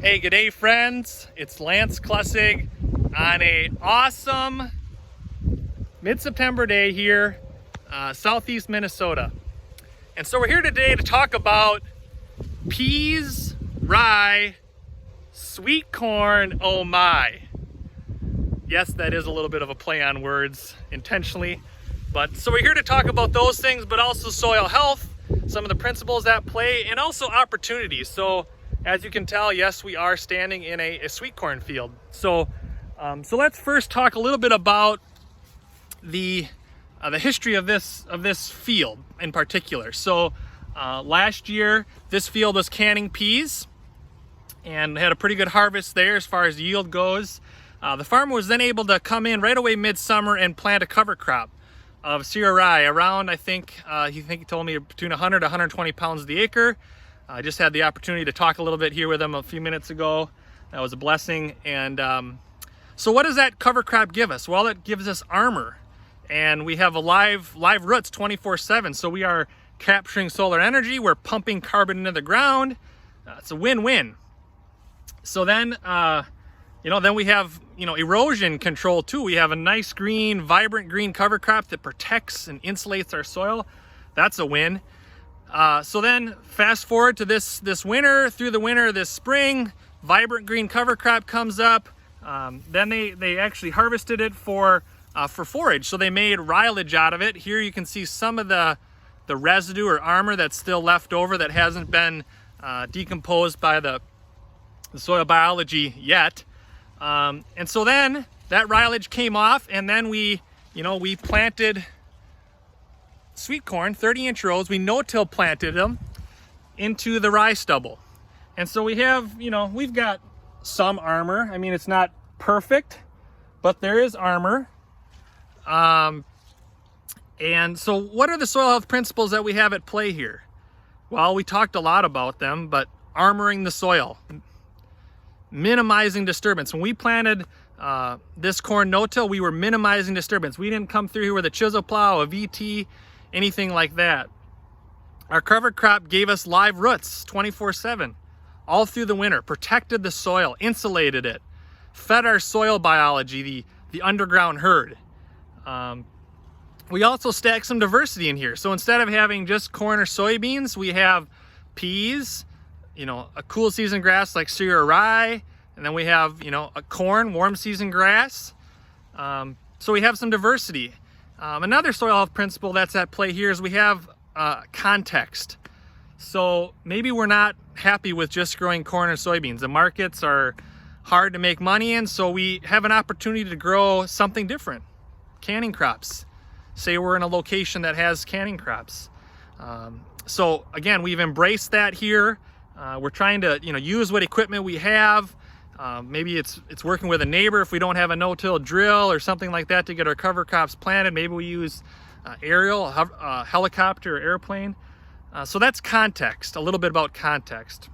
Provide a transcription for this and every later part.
Hey, g'day friends, it's Lance Klussig on a awesome mid-September day here, southeast Minnesota. And so we're here today to talk about peas, rye, sweet corn, oh my. Yes, that is a little bit of a play on words intentionally. But so we're here to talk about those things, but also soil health, some of the principles at play, and also opportunities. So as you can tell, yes, we are standing in a sweet corn field. So let's first talk a little bit about the history of this field in particular. So last year, this field was canning peas and had a pretty good harvest there as far as yield goes. The farmer was then able to come in right away midsummer and plant a cover crop of cereal rye around, I think he told me between 100 to 120 pounds the acre. I just had the opportunity to talk a little bit here with him a few minutes ago. That was a blessing. And so what does that cover crop give us? Well, it gives us armor. And we have a live roots 24/7. So we are capturing solar energy. We're pumping carbon into the ground. It's a win-win. So then, then we have, erosion control too. We have a nice green, vibrant green cover crop that protects and insulates our soil. That's a win. So then fast forward to this winter, through the winter, this spring, vibrant green cover crop comes up. Then they actually harvested it for forage. So they made silage out of it. Here you can see some of the residue or armor that's still left over that hasn't been decomposed by the soil biology yet. And so then that silage came off, and then we planted sweet corn, 30-inch rows. We no-till planted them into the rye stubble. And so we have, we've got some armor. I mean, it's not perfect, but there is armor. And so what are the soil health principles that we have at play here? Well, we talked a lot about them, but armoring the soil, minimizing disturbance. When we planted this corn no-till, we were minimizing disturbance. We didn't come through here with a chisel plow, a VT, anything like that. Our cover crop gave us live roots 24/7 all through the winter, protected the soil, insulated it, fed our soil biology, the underground herd. We also stacked some diversity in here. So instead of having just corn or soybeans, we have peas, a cool season grass like cereal rye, and then we have, a corn, warm season grass. So we have some diversity. Another soil health principle that's at play here is we have context. So maybe we're not happy with just growing corn or soybeans. The markets are hard to make money in, so we have an opportunity to grow something different. Canning crops. Say we're in a location that has canning crops. So again, we've embraced that here. We're trying to use what equipment we have. Maybe it's working with a neighbor if we don't have a no-till drill or something like that to get our cover crops planted. Maybe we use aerial, helicopter, or airplane. So that's context, a little bit about context.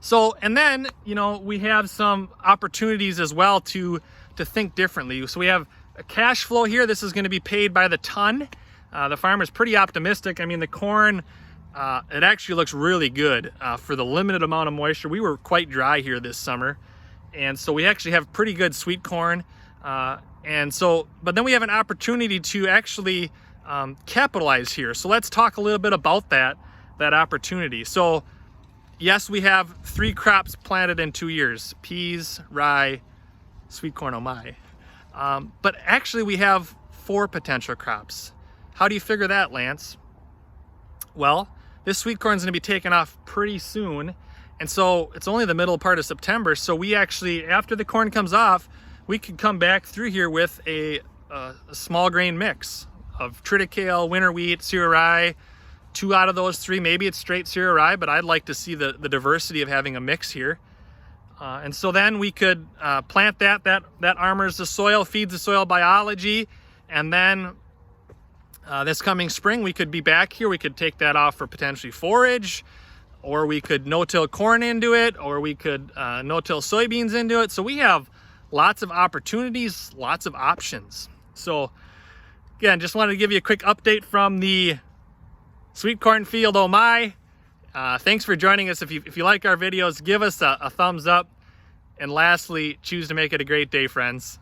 So, and then, we have some opportunities as well to think differently. So we have a cash flow here. This is going to be paid by the ton. The farmer's pretty optimistic. I mean, the corn, it actually looks really good for the limited amount of moisture. We were quite dry here this summer, and so we actually have pretty good sweet corn. But then we have an opportunity to actually capitalize here. So let's talk a little bit about that opportunity. So yes, we have 3 crops planted in 2 years: peas, rye, sweet corn, oh my. But actually we have 4 potential crops. How do you figure that, Lance? Well, this sweet corn is going to be taken off pretty soon, and so it's only the middle part of September. So we actually, after the corn comes off, we could come back through here with a small grain mix of triticale, winter wheat, cereal rye. 2 out of those 3, maybe it's straight cereal rye, but I'd like to see the diversity of having a mix here. And so then we could plant that armors the soil, feeds the soil biology, and then this coming spring, we could be back here. We could take that off for potentially forage, or we could no-till corn into it, or we could no-till soybeans into it. So we have lots of opportunities, lots of options. So again, just wanted to give you a quick update from the sweet corn field, oh my. Thanks for joining us. If you like our videos, give us a thumbs up. And lastly, choose to make it a great day, friends.